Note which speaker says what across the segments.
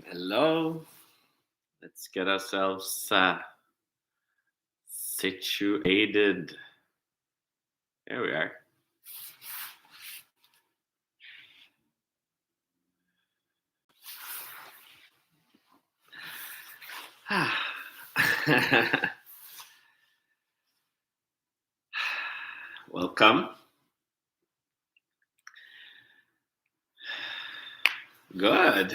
Speaker 1: Hello. Let's get ourselves situated. There we are. Welcome. Good.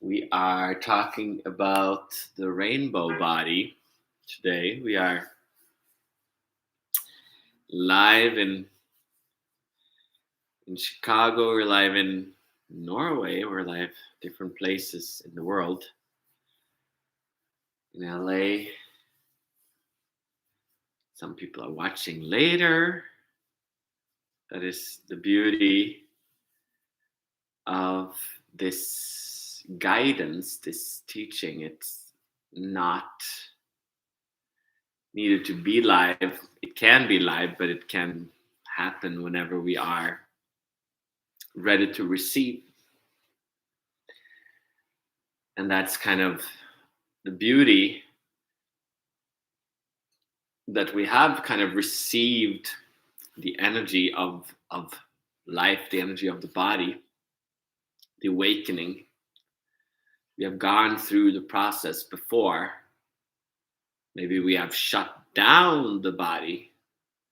Speaker 1: We are talking about the rainbow body today. We are live in Chicago. We're live in Norway. We're live different places in the world. In LA. Some people are watching later. That is the beauty of this guidance, this teaching. It's not needed to be live. It can be live, but it can happen whenever we are ready to receive. And that's kind of the beauty that we have kind of received the energy of life, the energy of the body, the awakening. We have gone through the process before. Maybe we have shut down the body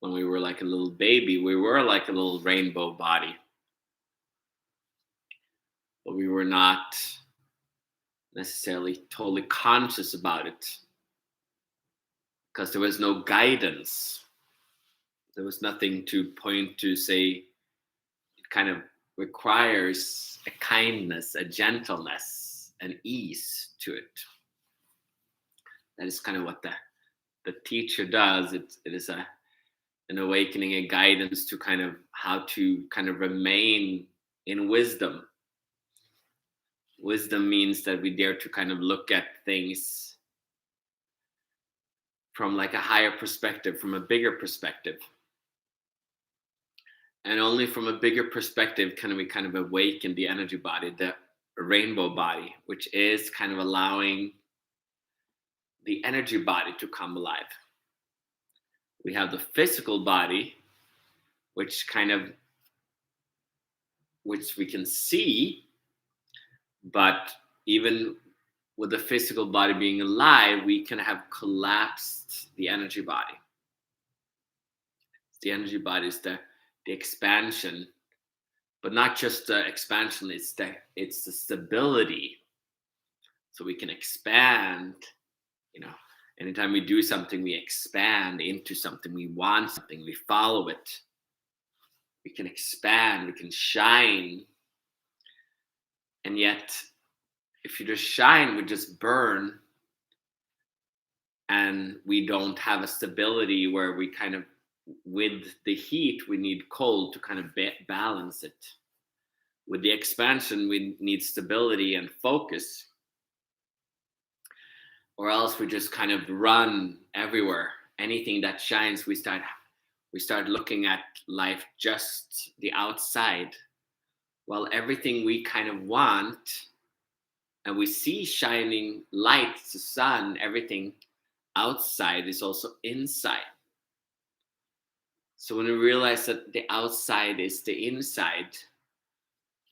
Speaker 1: when we were like a little baby. We were like a little rainbow body. But we were not necessarily totally conscious about it because there was no guidance. There was nothing to point to say it kind of requires a kindness, a gentleness, an ease to it. That is kind of what the teacher does. It is an awakening, a guidance to kind of how to kind of remain in wisdom. Wisdom means that we dare to kind of look at things from like a higher perspective, from a bigger perspective. And only from a bigger perspective can we kind of awaken the energy body, the rainbow body, which is kind of allowing the energy body to come alive. We have the physical body, which we can see, but even with the physical body being alive, we can have collapsed the energy body. The energy body is the expansion, but not just the expansion, it's the stability. So we can expand, anytime we do something, we expand into something, we want something, we follow it. We can expand, we can shine. And yet, if you just shine, we just burn. And we don't have a stability where we kind of, with the heat, we need cold to kind of balance it. With the expansion, we need stability and focus. Or else we just kind of run everywhere. Anything that shines, we start looking at life just the outside. While everything we kind of want, and we see shining light, the sun, everything outside is also inside. So when we realize that the outside is the inside,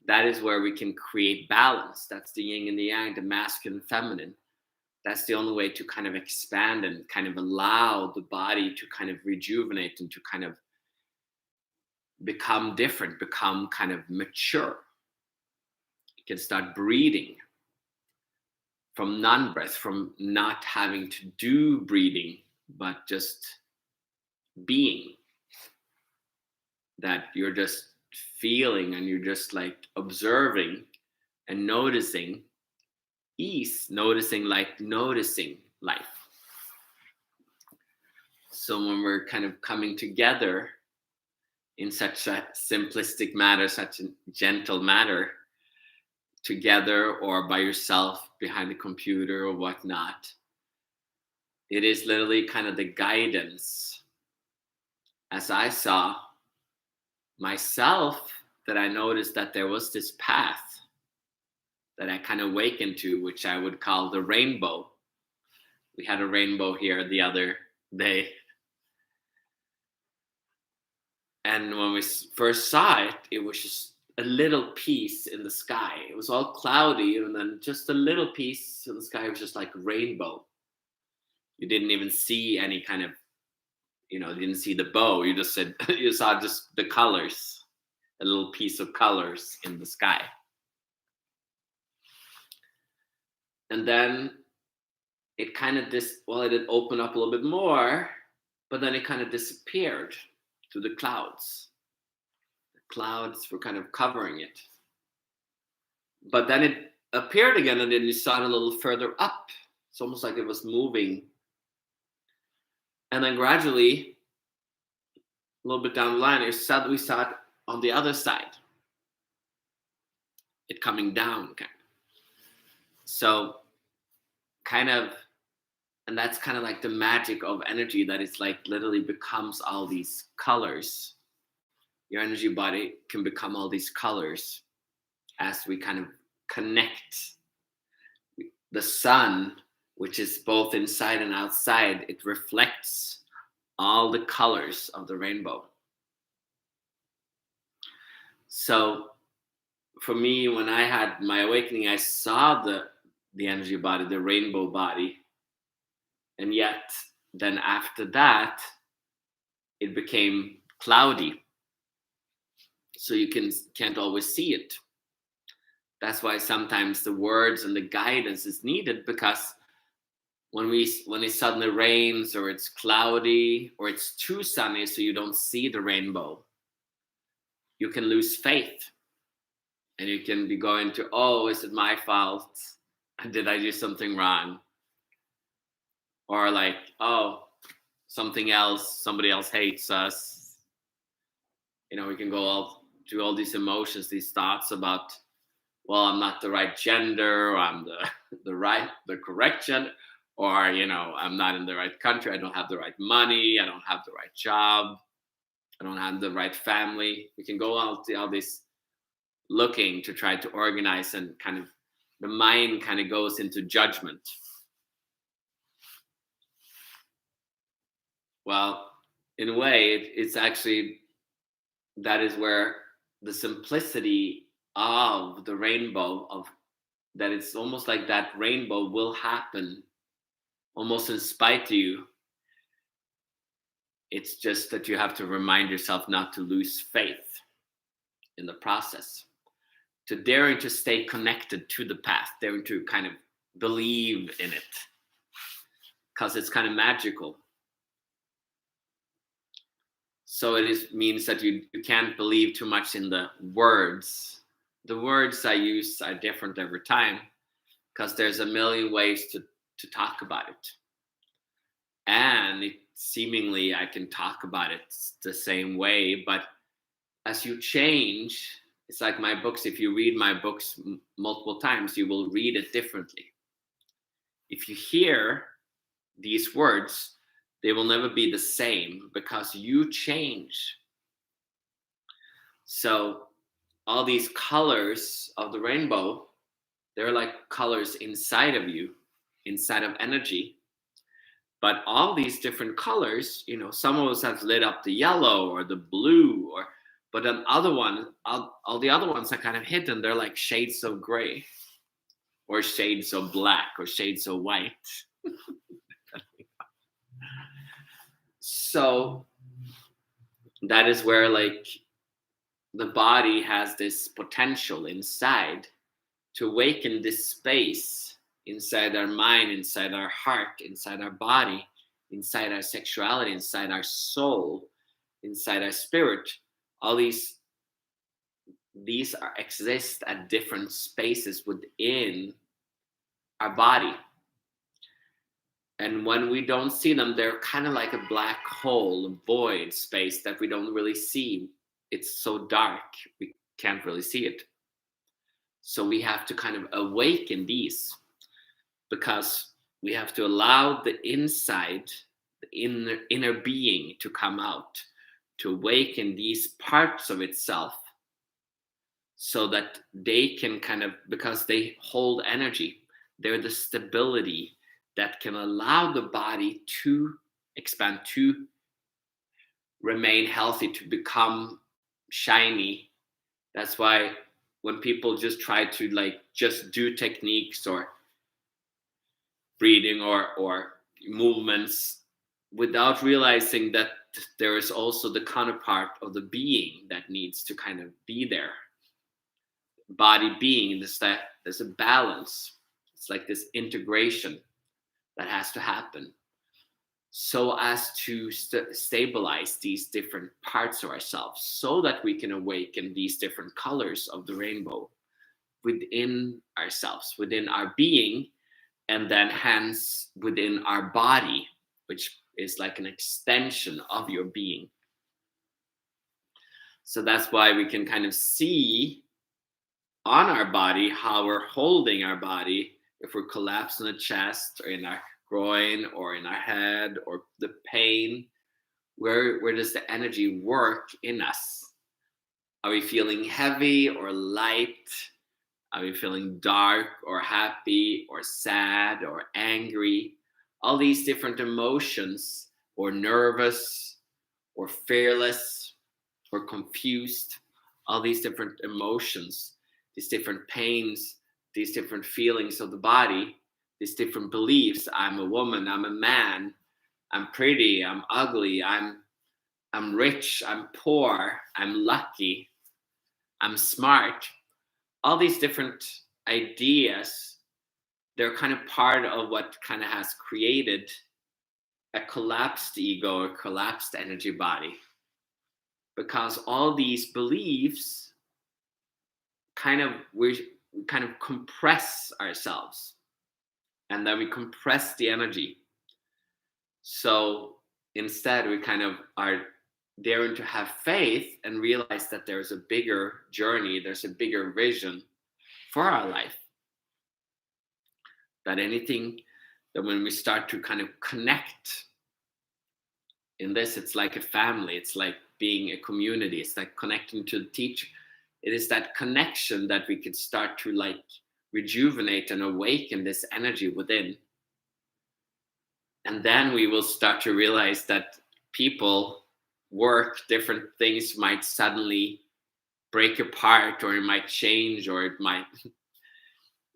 Speaker 1: that is where we can create balance. That's the yin and the yang, the masculine and feminine. That's the only way to kind of expand and kind of allow the body to kind of rejuvenate and to kind of become different, become kind of mature. You can start breathing from non-breath, from not having to do breathing, but just being. That you're just feeling and you're just like observing and noticing ease, noticing life. So when we're kind of coming together in such a simplistic matter, such a gentle matter, together or by yourself behind the computer or whatnot, it is literally kind of the guidance. As I saw myself that I noticed that there was this path that I kind of awakened to, which I would call the rainbow. We had a rainbow here the other day. And when we first saw it, it was just a little piece in the sky. It was all cloudy, and then just a little piece in the sky was just like rainbow. You didn't even see any kind of, you didn't see the bow. You just said, you saw just the colors, a little piece of colors in the sky. And then it kind of it had opened up a little bit more, but then it kind of disappeared to the clouds. The clouds were kind of covering it. But then it appeared again, and then you saw it a little further up. It's almost like it was moving. And then gradually, a little bit down the line, we saw it on the other side. It coming down, kind of. So, and that's kind of like the magic of energy, that it's like literally becomes all these colors. Your energy body can become all these colors as we kind of connect. The sun, which is both inside and outside, it reflects all the colors of the rainbow. So for me, when I had my awakening, I saw the energy body, the rainbow body. And yet, then after that, it became cloudy. So you can't always see it. That's why sometimes the words and the guidance is needed, because when it suddenly rains, or it's cloudy, or it's too sunny so you don't see the rainbow, you can lose faith. And you can be going to, oh, is it my fault? Did I do something wrong? Or like, oh, somebody else hates us. We can go through all these emotions, these thoughts about, well, I'm not the right gender, or I'm the correct gender, or, I'm not in the right country, I don't have the right money, I don't have the right job, I don't have the right family. We can go all this looking to try to organize, and kind of the mind kind of goes into judgment. Well, in a way, it's actually, that is where the simplicity of the rainbow, that it's almost like that rainbow will happen almost in spite of you. It's just that you have to remind yourself not to lose faith in the process, to daring to stay connected to the path, daring to kind of believe in it, because it's kind of magical. So it means that you can't believe too much in the words. The words I use are different every time, because there's a million ways to talk about it. And seemingly I can talk about it the same way, but as you change, it's like my books. If you read my books multiple times, you will read it differently. If you hear these words, they will never be the same, because you change. So all these colors of the rainbow, they're like colors inside of you, inside of energy. But all these different colors, some of us have lit up the yellow or the blue, but then all the other ones are kind of hidden. They're like shades of gray, or shades of black, or shades of white. So that is where, like, the body has this potential inside to awaken this space inside our mind, inside our heart, inside our body, inside our sexuality, inside our soul, inside our spirit. All these exist at different spaces within our body. And when we don't see them, they're kind of like a black hole, a void space that we don't really see. It's so dark, we can't really see it. So we have to kind of awaken these, because we have to allow the inside, the inner being to come out, to awaken these parts of itself so that they can kind of, because they hold energy, they're the stability that can allow the body to expand, to remain healthy, to become shiny. That's why when people just try to like just do techniques or breathing or movements without realizing that there is also the counterpart of the being that needs to kind of be there. Body being, there's a balance. It's like this integration that has to happen so as to stabilize these different parts of ourselves so that we can awaken these different colors of the rainbow within ourselves, within our being, and then hence within our body, which is like an extension of your being. So that's why we can kind of see on our body how we're holding our body, if we're collapsed in the chest or in our groin or in our head, or the pain. Where does the energy work in us? Are we feeling heavy or light? Are we feeling dark or happy or sad or angry? All these different emotions, or nervous or fearless or confused, all these different emotions, these different pains, these different feelings of the body, these different beliefs. I'm a woman, I'm a man, I'm pretty, I'm ugly, I'm rich, I'm poor, I'm lucky, I'm smart. All these different ideas, they're kind of part of what kind of has created a collapsed ego or collapsed energy body. Because all these beliefs we kind of compress ourselves, and then we compress the energy. So instead we kind of are daring to have faith and realize that there's a bigger journey, there's a bigger vision for our life. That when we start to kind of connect in this, it's like a family, it's like being a community, it's like connecting to the teacher. It is that connection that we could start to like rejuvenate and awaken this energy within. And then we will start to realize that people, work, different things might suddenly break apart, or it might change, or it might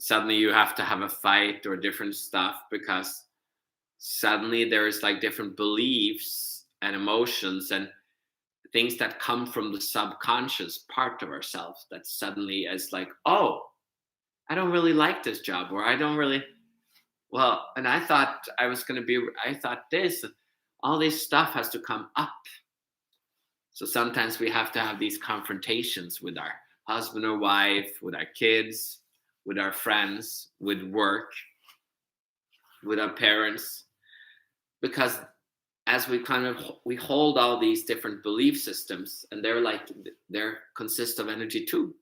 Speaker 1: suddenly you have to have a fight or different stuff, because suddenly there is like different beliefs and emotions and things that come from the subconscious part of ourselves that suddenly is like, oh, I don't really like this job, or I don't really, well, and I thought I thought this, all this stuff has to come up. So sometimes we have to have these confrontations with our husband or wife, with our kids, with our friends, with work, with our parents, because as we hold all these different belief systems, and they're consist of energy too.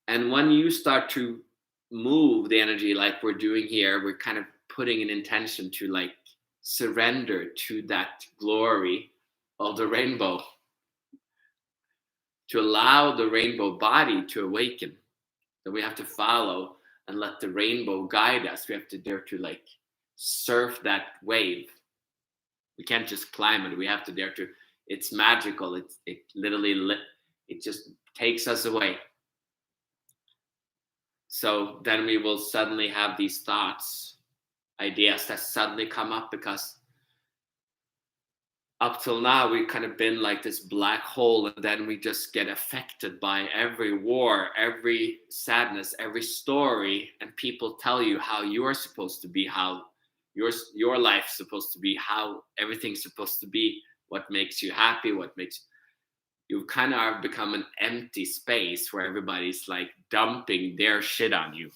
Speaker 1: And when you start to move the energy like we're doing here, we're kind of putting an intention to like surrender to that glory of the rainbow, to allow the rainbow body to awaken. That we have to follow and let the rainbow guide us. We have to dare to like surf that wave. We can't just climb it. We have to dare to. It's magical. It literally it just takes us away. So then we will suddenly have these thoughts, ideas that suddenly come up, because up till now we've kind of been like this black hole, and then we just get affected by every war, every sadness, every story, and people tell you how you're supposed to be, how your life's supposed to be, how everything's supposed to be, what makes you happy, what makes you kind of become an empty space where everybody's like dumping their shit on you.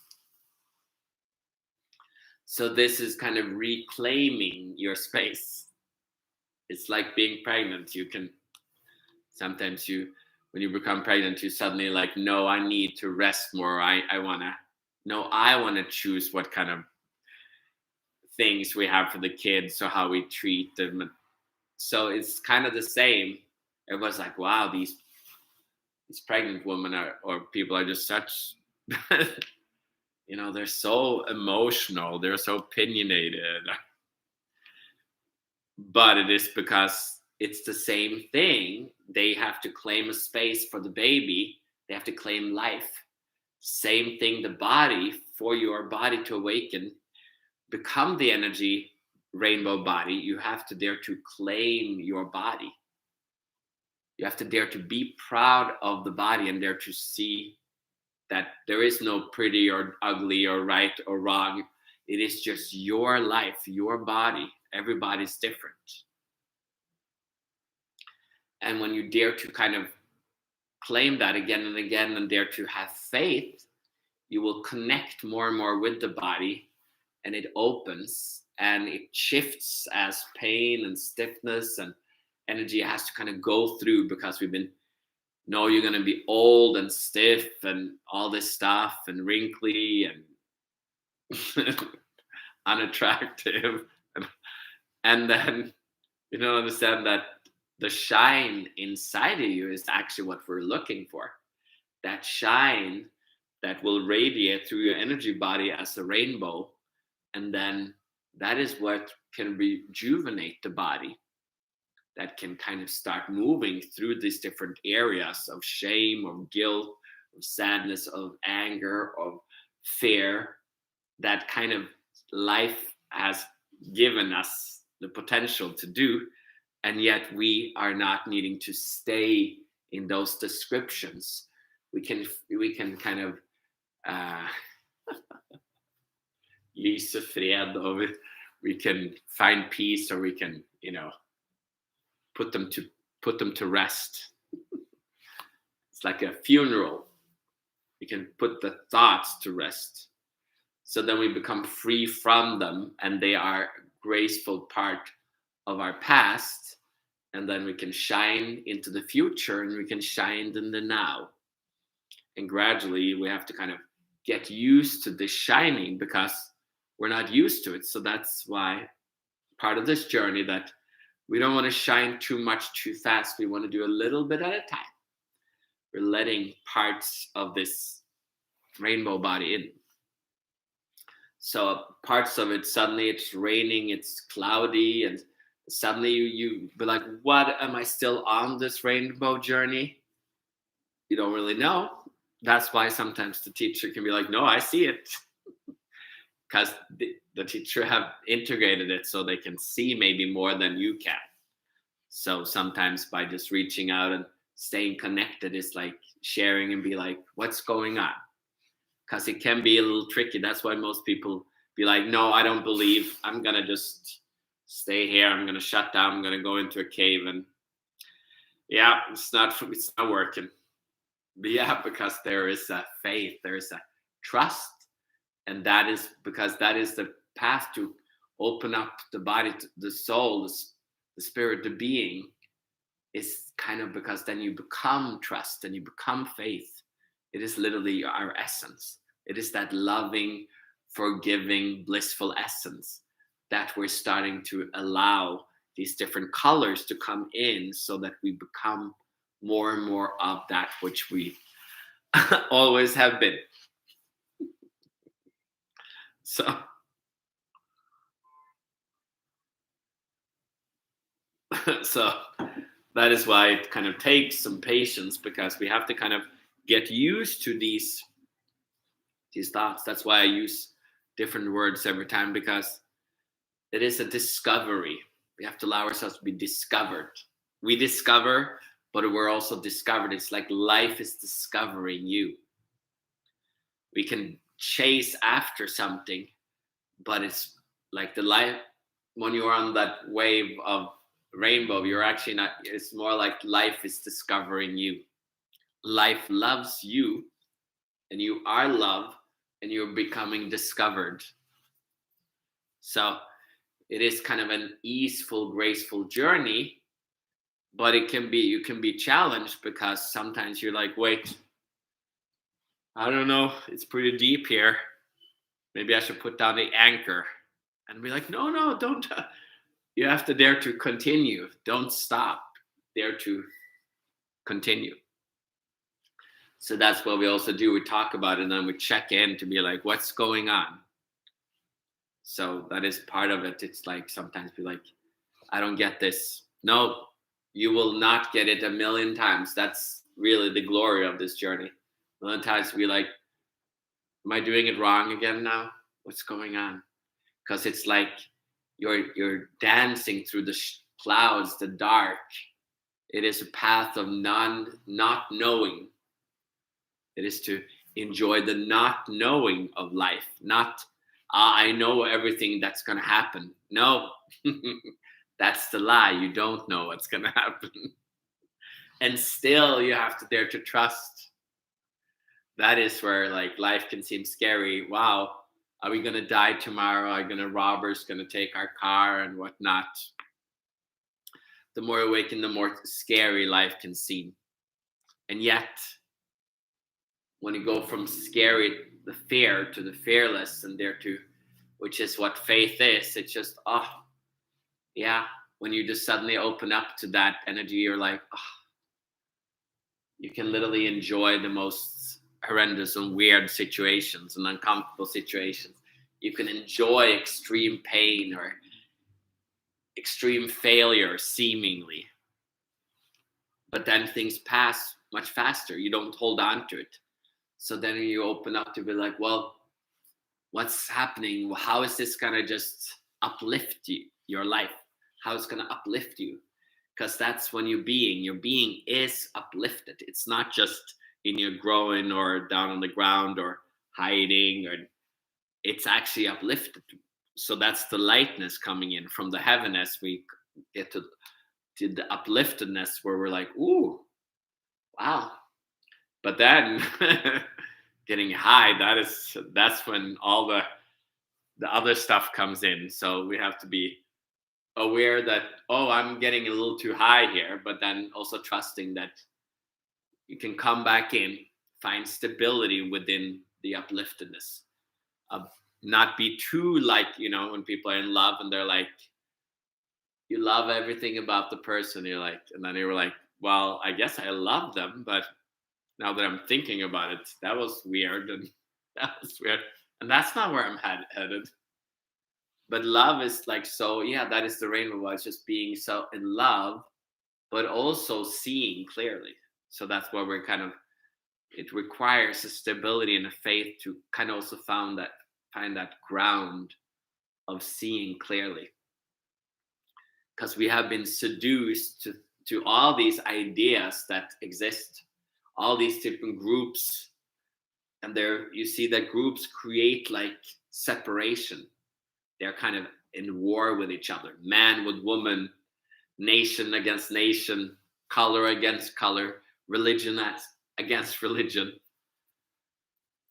Speaker 1: So this is kind of reclaiming your space. It's like being pregnant. You can sometimes when you become pregnant, you suddenly like, no, I need to rest more. I want to choose what kind of things we have for the kids or how we treat them. So it's kind of the same. It was like, wow, these pregnant women or people are just such, they're so emotional, they're so opinionated. But it is because it's the same thing. They have to claim a space for the baby, they have to claim life. Same thing, the body, for your body to awaken, become the energy rainbow body, you have to dare to claim your body. You have to dare to be proud of the body and dare to see that there is no pretty or ugly or right or wrong. It is just your life, your body. Everybody's different. And when you dare to kind of claim that again and again and dare to have faith, you will connect more and more with the body, and it opens and it shifts as pain and stiffness and energy has to kind of go through, because we've been, no, you're going to be old and stiff and all this stuff and wrinkly and unattractive. And then you don't understand that the shine inside of you is actually what we're looking for. That shine that will radiate through your energy body as a rainbow. And then that is what can rejuvenate the body. That can kind of start moving through these different areas of shame, of guilt, of sadness, of anger, of fear. That kind of life has given us the potential to do. And yet we are not needing to stay in those descriptions. We can kind of lyse fred, or we can find peace, or we can, put them to rest. It's like a funeral. We can put the thoughts to rest. So then we become free from them, and they are a graceful part of our past. And then we can shine into the future, and we can shine in the now. And gradually we have to kind of get used to this shining, because we're not used to it. So that's why part of this journey, that we don't want to shine too much too fast. We want to do a little bit at a time. We're letting parts of this rainbow body in. So parts of it, suddenly it's raining, it's cloudy, and suddenly you be like, what, am I still on this rainbow journey? You don't really know. That's why sometimes the teacher can be like, no, I see it. Because the teacher have integrated it so they can see maybe more than you can. So sometimes by just reaching out and staying connected is like sharing and be like, what's going on? Because it can be a little tricky. That's why most people be like, no, I don't believe. I'm going to just stay here. I'm going to shut down. I'm going to go into a cave. And yeah, it's not working. But yeah, because there is a faith, there is a trust. And that is because that is the path to open up the body, the soul, the spirit, the being, is kind of because then you become trust and you become faith. It is literally our essence. It is that loving, forgiving, blissful essence that we're starting to allow these different colors to come in, so that we become more and more of that which we always have been. So that is why it kind of takes some patience, because we have to kind of get used to these thoughts. That's why I use different words every time, because it is a discovery. We have to allow ourselves to be discovered. We discover, but we're also discovered. It's like life is discovering you. We can chase after something, but it's like the life, when you're on that wave of rainbow, you're actually not, it's more like life is discovering you. Life loves you, and you are love, and you're becoming discovered. So it is kind of an easeful, graceful journey, but you can be challenged, because sometimes you're like, wait, I don't know, it's pretty deep here. Maybe I should put down the anchor. And be like, no, don't. You have to dare to continue. Don't stop. Dare to continue. So that's what we also do. We talk about it and then we check in to be like, what's going on? So that is part of it. It's like sometimes be like, I don't get this. No, you will not get it a million times. That's really the glory of this journey. A million times be like, am I doing it wrong again now? What's going on? Because it's like you're dancing through the clouds, the dark. It is a path of not knowing. It is to enjoy the not knowing of life, not I know everything that's going to happen. No, that's the lie. You don't know what's going to happen. And still you have to dare to trust. That is where like life can seem scary. Wow, are we going to die tomorrow? Are robbers going to take our car and whatnot? The more awakened, the more scary life can seem. And yet, when you go from scary, the fear, to the fearless, and there to, which is what faith is, it's just, oh, yeah. When you just suddenly open up to that energy, you're like, oh, you can literally enjoy the most horrendous and weird situations and uncomfortable situations. You can enjoy extreme pain or extreme failure, seemingly. But then things pass much faster. You don't hold on to it. So then you open up to be like, well, what's happening? How is this going to just uplift your life? How is it going to uplift you? Because that's when your being is uplifted. It's not just in your growing or down on the ground or hiding, or it's actually uplifted. So that's the lightness coming in from the heaven as we get to the upliftedness where we're like, ooh, wow. But then getting high, that's when all the other stuff comes in. So we have to be aware that, oh, I'm getting a little too high here, but then also trusting that you can come back in, find stability within the upliftedness. Not be too like, when people are in love and they're like, you love everything about the person, you're like, and then you're like, well, I guess I love them, but now that I'm thinking about it, that was weird, and that was weird, and that's not where I'm headed. But love is like, so yeah, that is the rainbow. It's just being so in love, but also seeing clearly. So that's why we're kind of, it requires a stability and a faith to kind of also find that ground of seeing clearly. Because we have been seduced to all these ideas that exist, all these different groups, and there you see that groups create like separation. They're kind of in war with each other, man with woman, nation against nation, color against color, religion against religion,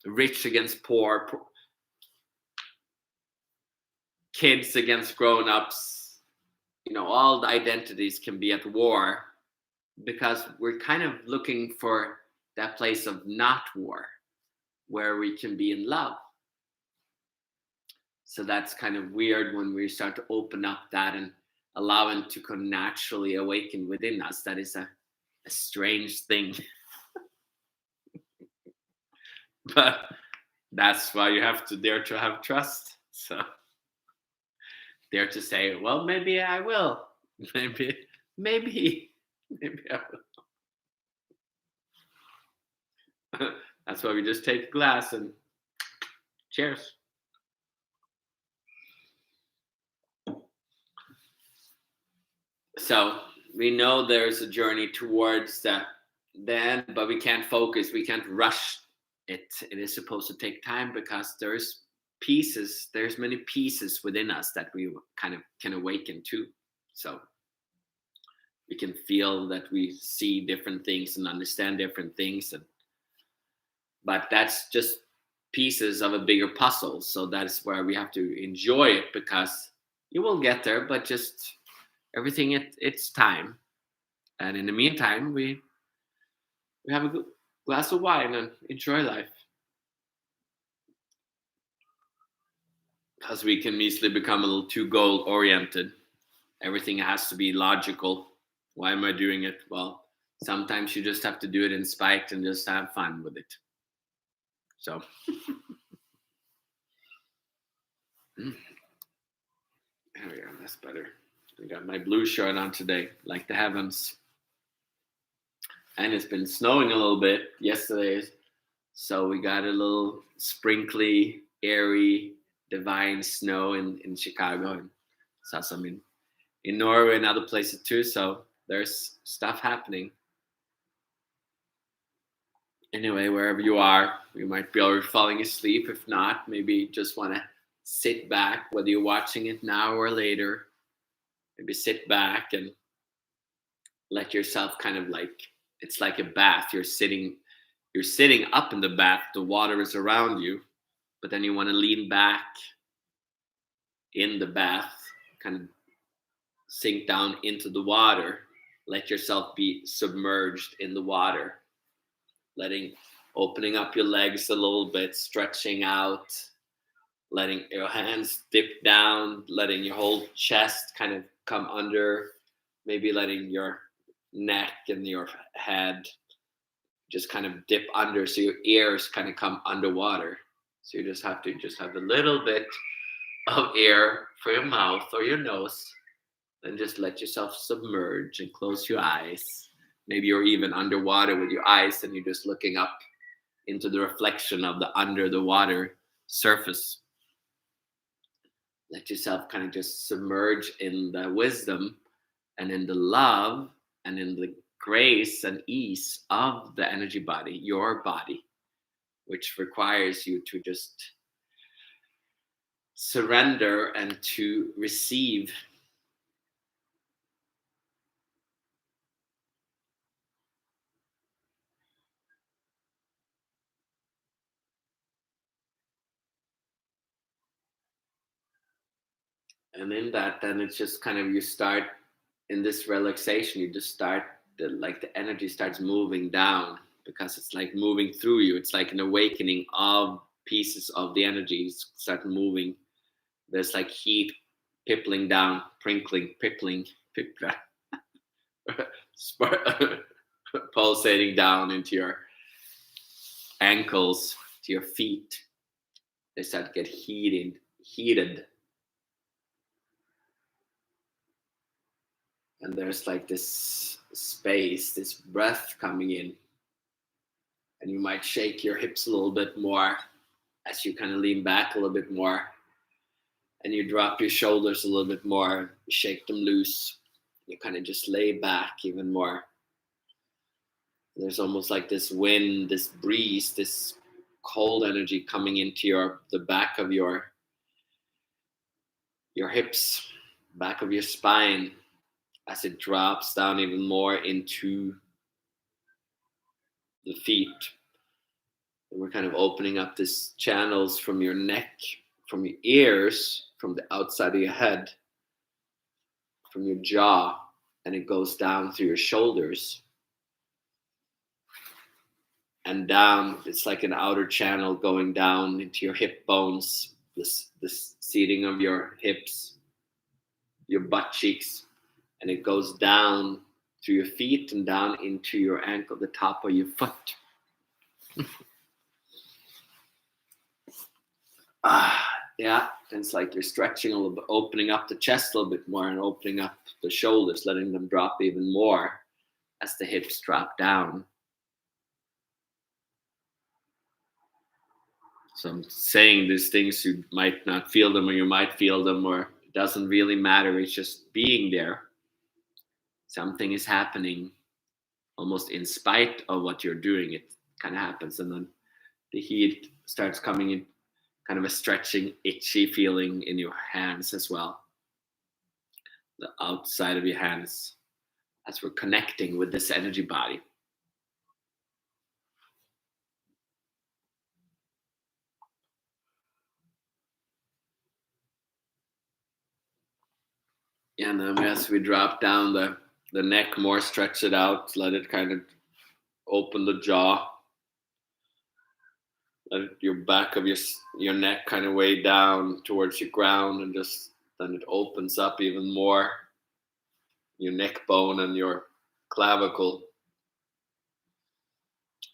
Speaker 1: rich against poor, kids against grown-ups. All the identities can be at war because we're kind of looking for that place of not war, where we can be in love. So that's kind of weird when we start to open up that and allow it to naturally awaken within us. That is a strange thing. But that's why you have to dare to have trust. So dare to say, well, maybe I will. Maybe I will. That's why we just take a glass and cheers. So we know there's a journey towards the end, but we can't focus. We can't rush it. It is supposed to take time because there's many pieces within us that we kind of can awaken to. So we can feel that we see different things and understand different things. But that's just pieces of a bigger puzzle. So that's where we have to enjoy it, because you will get there, but just everything its time. And in the meantime, we have a glass of wine and enjoy life. Because we can easily become a little too goal oriented. Everything has to be logical. Why am I doing it? Well, Sometimes you just have to do it in spite and just have fun with it. So, there we go. That's better. I got my blue shirt on today, like the heavens. And it's been snowing a little bit yesterday. So we got a little sprinkly, airy, divine snow in Chicago, and saw some in Norway and other places too. So there's stuff happening. Anyway, wherever you are, you might be already falling asleep. If not, maybe just want to sit back, whether you're watching it now or later. Maybe sit back and let yourself kind of like, it's like a bath. You're sitting up in the bath, the water is around you, but then you want to lean back in the bath, kind of sink down into the water, let yourself be submerged in the water, opening up your legs a little bit, stretching out, letting your hands dip down, letting your whole chest kind of come under, maybe letting your neck and your head just kind of dip under, so your ears kind of come underwater. So you just have a little bit of air for your mouth or your nose, and just let yourself submerge and close your eyes. Maybe you're even underwater with your eyes and you're just looking up into the reflection of the under the water surface. Let yourself kind of just submerge in the wisdom and in the love and in the grace and ease of the energy body, your body, which requires you to just surrender and to receive. And in that, then it's just kind of, you start in this relaxation, you just start, the energy starts moving down, because it's like moving through you. It's like an awakening of pieces of the energy start moving. There's like heat pippling down, pulsating down into your ankles, to your feet. They start to get heated. And there's like this space, this breath coming in. And you might shake your hips a little bit more as you kind of lean back a little bit more. And you drop your shoulders a little bit more, shake them loose. You kind of just lay back even more. There's almost like this wind, this breeze, this cold energy coming into the back of your hips, back of your spine, as it drops down even more into the feet. And we're kind of opening up these channels from your neck, from your ears, from the outside of your head, from your jaw, and it goes down through your shoulders and down. It's like an outer channel going down into your hip bones, this seating of your hips, your butt cheeks, and it goes down through your feet and down into your ankle, the top of your foot. Yeah, and it's like you're stretching a little bit, opening up the chest a little bit more and opening up the shoulders, letting them drop even more as the hips drop down. So I'm saying these things, you might not feel them or you might feel them, or it doesn't really matter. It's just being there. Something is happening almost in spite of what you're doing. It kind of happens. And then the heat starts coming in, kind of a stretching, itchy feeling in your hands as well. The outside of your hands, as we're connecting with this energy body. And then as we drop down the neck more, stretch it out, let it kind of open the jaw. Let your back of your neck kind of way down towards your ground, and just then it opens up even more. Your neck bone and your clavicle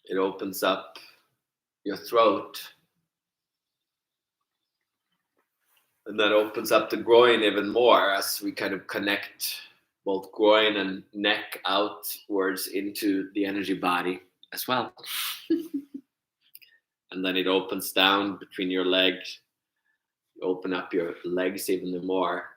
Speaker 1: It opens up your throat. And that opens up the groin even more as we kind of connect both groin and neck outwards into the energy body as well. And then it opens down between your legs. You open up your legs even more.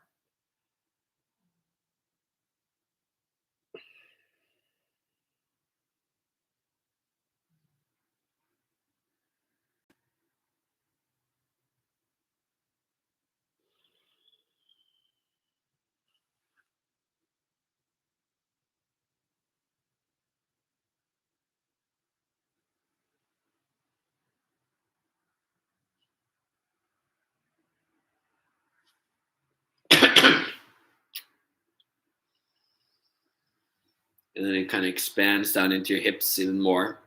Speaker 1: And then it kind of expands down into your hips even more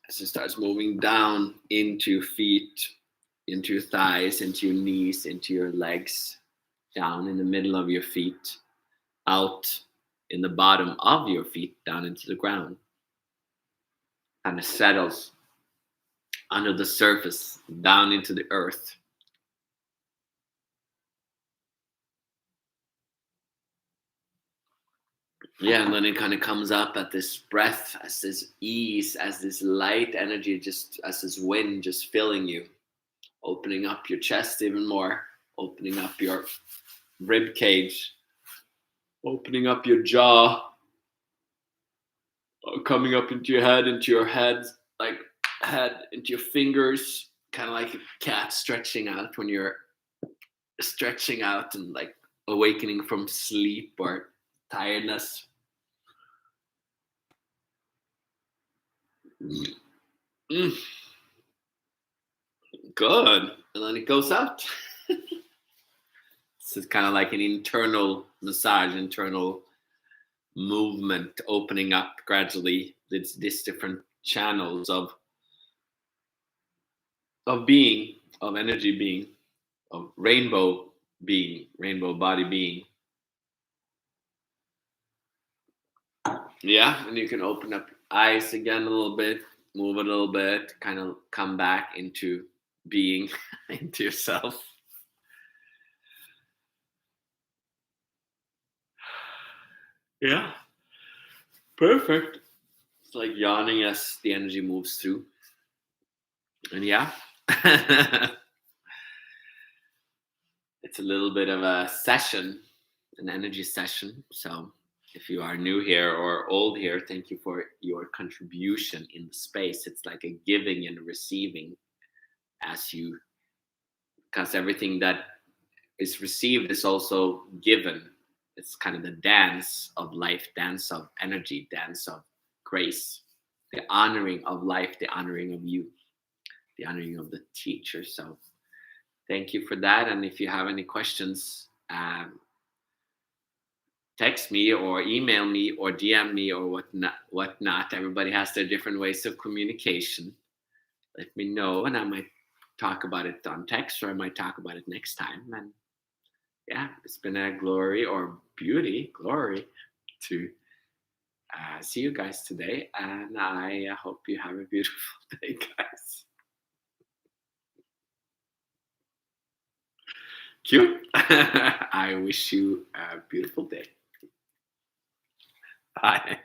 Speaker 1: as it starts moving down into your feet, into your thighs, into your knees, into your legs, down in the middle of your feet, out in the bottom of your feet, down into the ground. Kind of settles under the surface, down into the earth. Yeah, and then it kind of comes up at this breath, as this ease, as this light energy, just as this wind just filling you, opening up your chest even more, opening up your rib cage, opening up your jaw, coming up into your head, like head into your fingers, kind of like a cat stretching out when you're stretching out and like awakening from sleep or tiredness. Mm, good. And then it goes out. This is kind of like an internal massage, internal movement, opening up gradually these different channels of being, of energy being, of rainbow being, rainbow body being. Yeah, and you can open up your eyes again a little bit, move a little bit, kind of come back into being, into yourself. Yeah, perfect. It's like yawning as the energy moves through. And yeah, it's a little bit of a session, an energy session. So if you are new here or old here, thank you for your contribution in the space. It's like a giving and receiving as you, because everything that is received is also given. It's kind of the dance of life, dance of energy, dance of grace, the honoring of life, the honoring of you, the honoring of the teacher. So thank you for that. And if you have any questions, text me or email me or DM me or whatnot. Everybody has their different ways of communication. Let me know, and I might talk about it on text, or I might talk about it next time. And yeah, it's been a glory to see you guys today, and I hope you have a beautiful day, guys. Cute. I wish you a beautiful day. Bye.